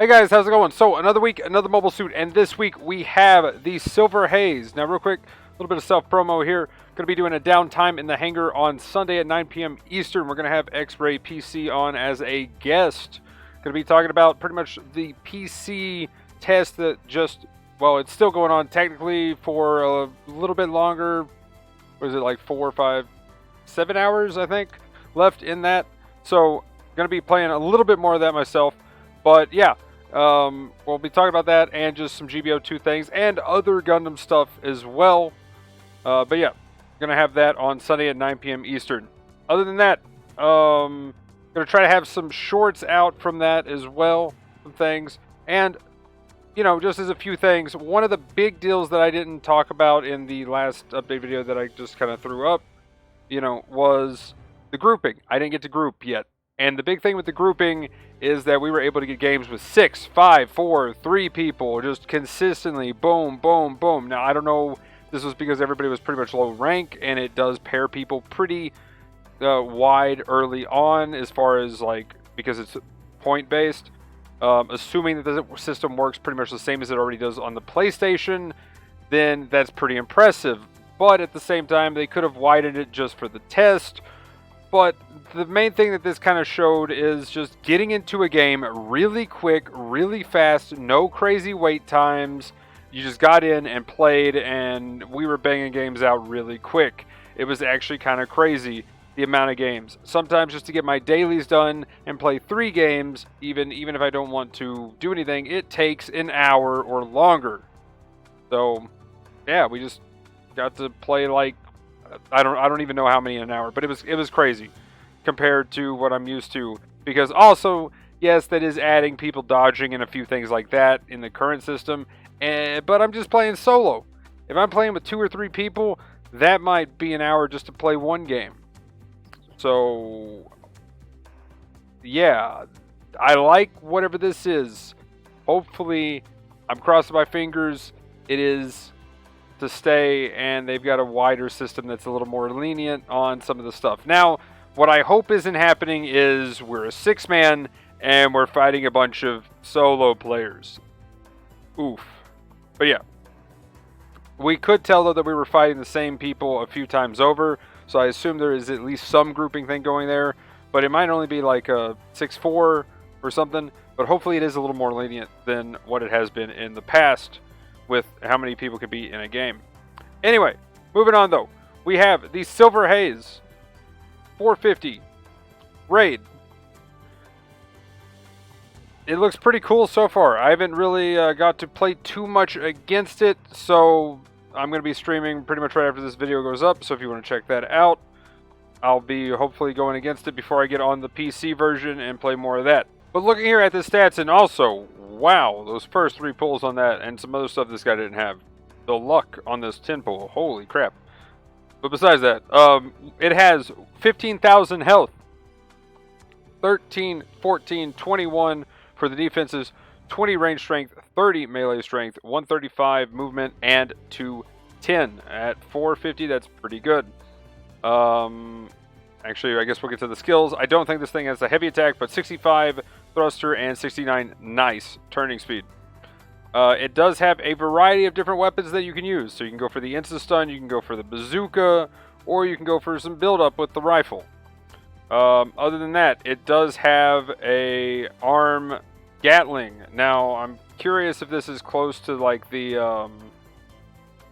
Hey guys, how's it going? So, another week, another mobile suit, and this week we have the Silver Haze. Now, real quick, a little bit of self-promo here. Going to be doing a downtime in the hangar on Sunday at 9 p.m. Eastern. We're going to have X-Ray PC on as a guest. Going to be talking about pretty much the PC test that just, well, it's still going on technically for a little bit longer. What is it, like 4, 5, 7 hours, I think, left in that. So, going to be playing a little bit more of that myself. But, yeah. We'll be talking about that and just some GBO2 things and other Gundam stuff as well. But yeah, gonna have that on Sunday at 9 p.m. Eastern. Other than that, gonna try to have some shorts out from that as well, some things. And, you know, just as a few things, one of the big deals that I didn't talk about in the last update video that I just kind of threw up, you know, was the grouping. I didn't get to group yet. And the big thing with the grouping is that we were able to get games with 6, 5, 4, 3 people, just consistently, boom, boom, boom. Now, I don't know, this was because everybody was pretty much low rank, and it does pair people pretty wide early on as far as, like, because it's point-based. Assuming that the system works pretty much the same as it already does on the PlayStation, then that's pretty impressive. But at the same time, they could have widened it just for the test. But the main thing that this kind of showed is just getting into a game really quick, really fast, no crazy wait times. You just got in and played, and we were banging games out really quick. It was actually kind of crazy, the amount of games. Sometimes just to get my dailies done and play 3 games, even if I don't want to do anything, it takes an hour or longer. So, yeah, we just got to play like I don't even know how many in an hour, but it was crazy compared to what I'm used to. Because also, yes, that is adding people dodging and a few things like that in the current system. But I'm just playing solo. If I'm playing with 2 or 3 people, that might be an hour just to play one game. So, yeah, I like whatever this is. Hopefully, I'm crossing my fingers, it is to stay, and they've got a wider system that's a little more lenient on some of the stuff. Now, what I hope isn't happening is we're a 6-man and we're fighting a bunch of solo players. Oof. But yeah. We could tell, though, that we were fighting the same people a few times over, so I assume there is at least some grouping thing going there, but it might only be like a 6-4 or something, but hopefully it is a little more lenient than what it has been in the past with how many people could be in a game. Anyway, moving on though. We have the Silver Haze 450 raid. It looks pretty cool so far. I haven't really got to play too much against it, so I'm going to be streaming pretty much right after this video goes up, so if you want to check that out, I'll be hopefully going against it before I get on the PC version and play more of that. But looking here at the stats, and also, wow, those first 3 pulls on that, and some other stuff this guy didn't have. The luck on this 10 pull, holy crap. But besides that, it has 15,000 health, 13, 14, 21 for the defenses, 20 range strength, 30 melee strength, 135 movement, and 210. At 450, that's pretty good. Actually, I guess we'll get to the skills. I don't think this thing has a heavy attack, but 65 thruster and 69 nice turning speed. It does have a variety of different weapons that you can use. So you can go for the insta-stun, you can go for the bazooka, or you can go for some build-up with the rifle. Other than that, it does have a arm Gatling. Now, I'm curious if this is close to like the,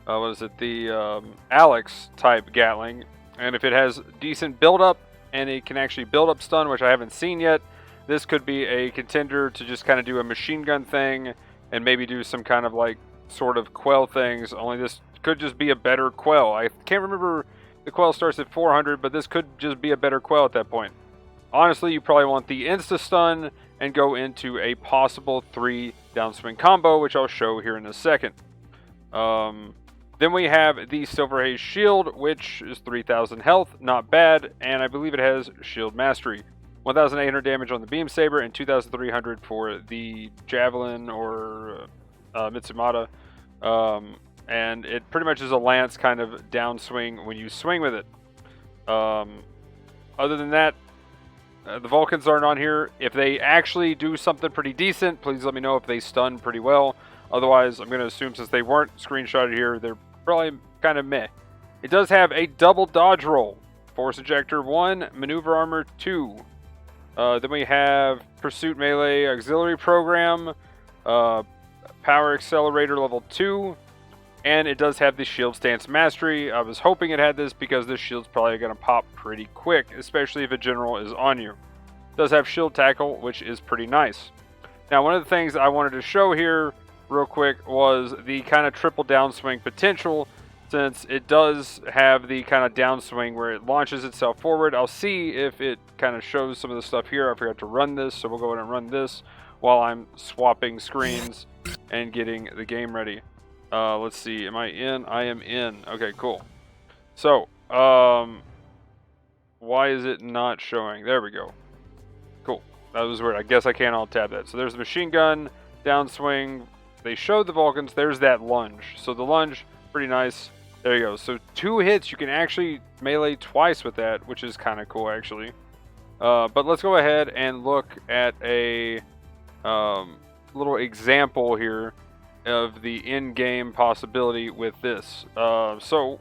what is it, the Alex type Gatling. And if it has decent build-up, and it can actually build up stun, which I haven't seen yet, this could be a contender to just kind of do a machine gun thing, and maybe do some kind of like, sort of quell things, only this could just be a better quell. I can't remember, the quell starts at 400, but this could just be a better quell at that point. Honestly, you probably want the insta-stun, and go into a possible 3 downswing combo, which I'll show here in a second. Then we have the Silver Haze Shield, which is 3,000 health, not bad, and I believe it has Shield Mastery. 1,800 damage on the Beam Saber, and 2,300 for the Javelin or Mitsumata. And it pretty much is a lance kind of downswing when you swing with it. Other than that, The Vulcans aren't on here. If they actually do something pretty decent, please let me know if they stun pretty well. Otherwise, I'm going to assume since they weren't screenshotted here, they're probably kind of meh. It does have a double dodge roll. Force Ejector 1, Maneuver Armor 2. Then we have Pursuit Melee Auxiliary Program, Power Accelerator Level 2, and it does have the Shield Stance Mastery. I was hoping it had this because this shield's probably going to pop pretty quick, especially if a general is on you. It does have Shield Tackle, which is pretty nice. Now, one of the things I wanted to show here real quick was the kind of triple downswing potential, since it does have the kind of downswing where it launches itself forward. I'll see if it kind of shows some of the stuff here. I forgot to run this, so we'll go ahead and run this while I'm swapping screens and getting the game ready. Let's see, am I in? I am in. Okay, cool. So, why is it not showing? There we go. Cool. That was weird. I guess I can't alt-tab that. So there's the machine gun, downswing. They showed the Vulcans. There's that lunge. So the lunge, pretty nice. There you go. So 2 hits, you can actually melee twice with that, which is kind of cool, actually. But let's go ahead and look at a little example here of the in-game possibility with this. So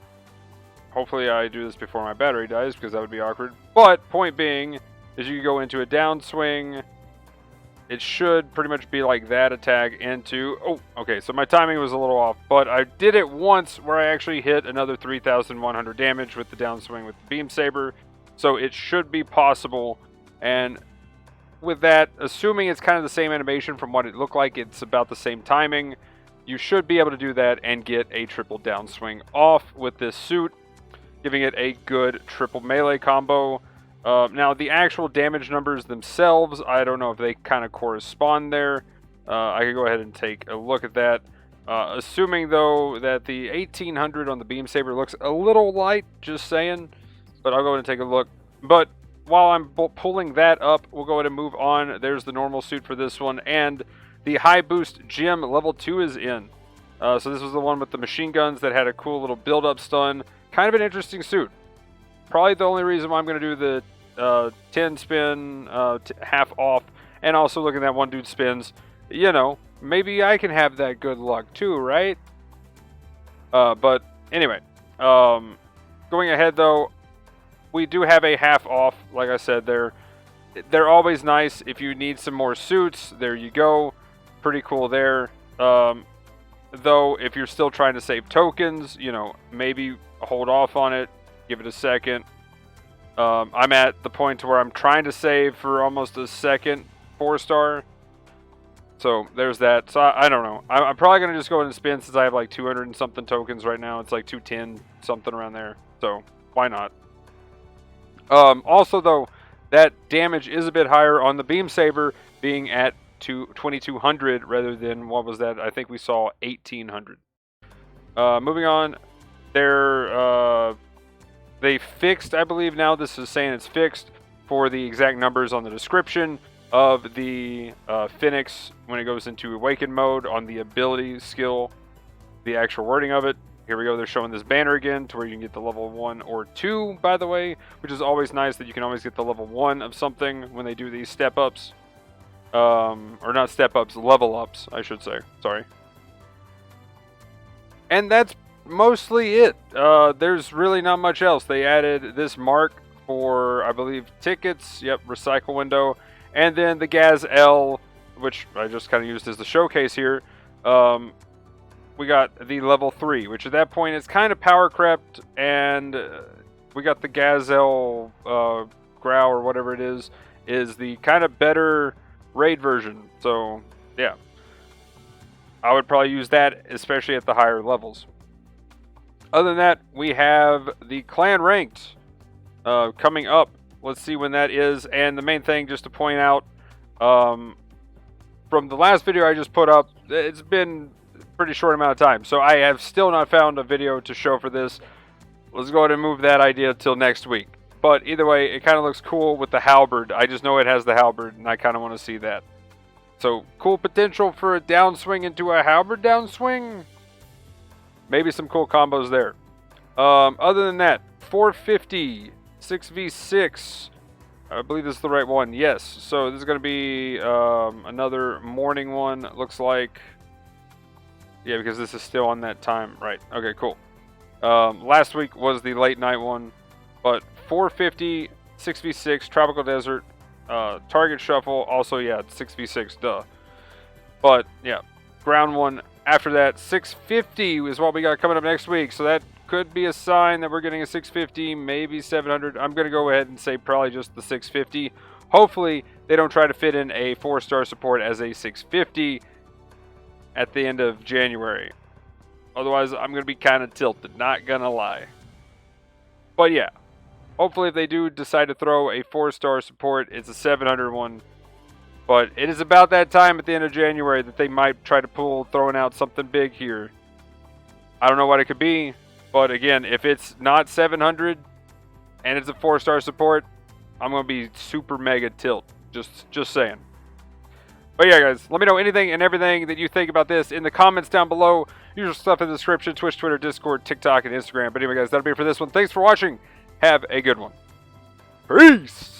hopefully I do this before my battery dies, because that would be awkward. But point being is you can go into a downswing. It should pretty much be like that attack into... Oh, okay, so my timing was a little off, but I did it once where I actually hit another 3,100 damage with the downswing with the beam saber. So it should be possible, and with that, assuming it's kind of the same animation from what it looked like, it's about the same timing, you should be able to do that and get a triple downswing off with this suit, giving it a good triple melee combo. Now, the actual damage numbers themselves, I don't know if they kind of correspond there. I could go ahead and take a look at that. Assuming, though, that the 1800 on the beam saber looks a little light, just saying. But I'll go ahead and take a look. But while I'm pulling that up, we'll go ahead and move on. There's the normal suit for this one. And the high boost gym level 2 is in. So this was the one with the machine guns that had a cool little build-up stun. Kind of an interesting suit. Probably the only reason why I'm going to do the 10 spin, half off, and also looking at one dude spins, you know, maybe I can have that good luck too, right? But anyway, going ahead though, we do have a half off. Like I said, they're always nice. If you need some more suits, there you go. Pretty cool there. Though, if you're still trying to save tokens, you know, maybe hold off on it. Give it a second. I'm at the point to where I'm trying to save for almost a second 4-star. So there's that. So I don't know. I'm probably going to just go ahead and spin since I have like 200 and something tokens right now. It's like 210 something around there. So why not? Also though, that damage is a bit higher on the beam saber, being at 2200 rather than, what was that? I think we saw 1800. Moving on, they fixed, I believe now this is saying it's fixed for the exact numbers on the description of the Phoenix when it goes into Awaken mode on the ability skill, the actual wording of it. Here we go, they're showing this banner again to where you can get the level 1 or 2, by the way, which is always nice that you can always get the level 1 of something when they do these step-ups. Or not step-ups, level-ups, I should say. Sorry. And that's mostly it. There's really not much else. They added this mark for, I believe, tickets. Yep, recycle window. And then the Gaz-L, which I just kind of used as the showcase here. We got the level 3, which at that point is kind of power crept. And we got the Gaz-L Grow or whatever it is the kind of better raid version. So, yeah. I would probably use that, especially at the higher levels. Other than that, we have the clan ranked coming up. Let's see when that is. And the main thing, just to point out, from the last video I just put up, it's been a pretty short amount of time. So I have still not found a video to show for this. Let's go ahead and move that idea till next week. But either way, it kind of looks cool with the halberd. I just know it has the halberd, and I kind of want to see that. So, cool potential for a downswing into a halberd downswing. Maybe some cool combos there. Other than that, 450, 6v6, I believe this is the right one. Yes. So this is going to be another morning one. Looks like. Yeah, because this is still on that time. Right. Okay, cool. Last week was the late night one. But 450, 6v6, Tropical Desert, Target Shuffle. Also, yeah, 6v6, duh. But, yeah, ground one. After that, 650 is what we got coming up next week. So that could be a sign that we're getting a 650, maybe 700. I'm going to go ahead and say probably just the 650. Hopefully, they don't try to fit in a 4-star support as a 650 at the end of January. Otherwise, I'm going to be kind of tilted, not going to lie. But yeah, hopefully if they do decide to throw a 4-star support, it's a 700 one. But it is about that time at the end of January that they might try to pull, throwing out something big here. I don't know what it could be. But again, if it's not 700 and it's a 4-star support, I'm going to be super mega tilt. Just saying. But yeah, guys, let me know anything and everything that you think about this in the comments down below. Usual stuff in the description, Twitch, Twitter, Discord, TikTok, and Instagram. But anyway, guys, that'll be it for this one. Thanks for watching. Have a good one. Peace!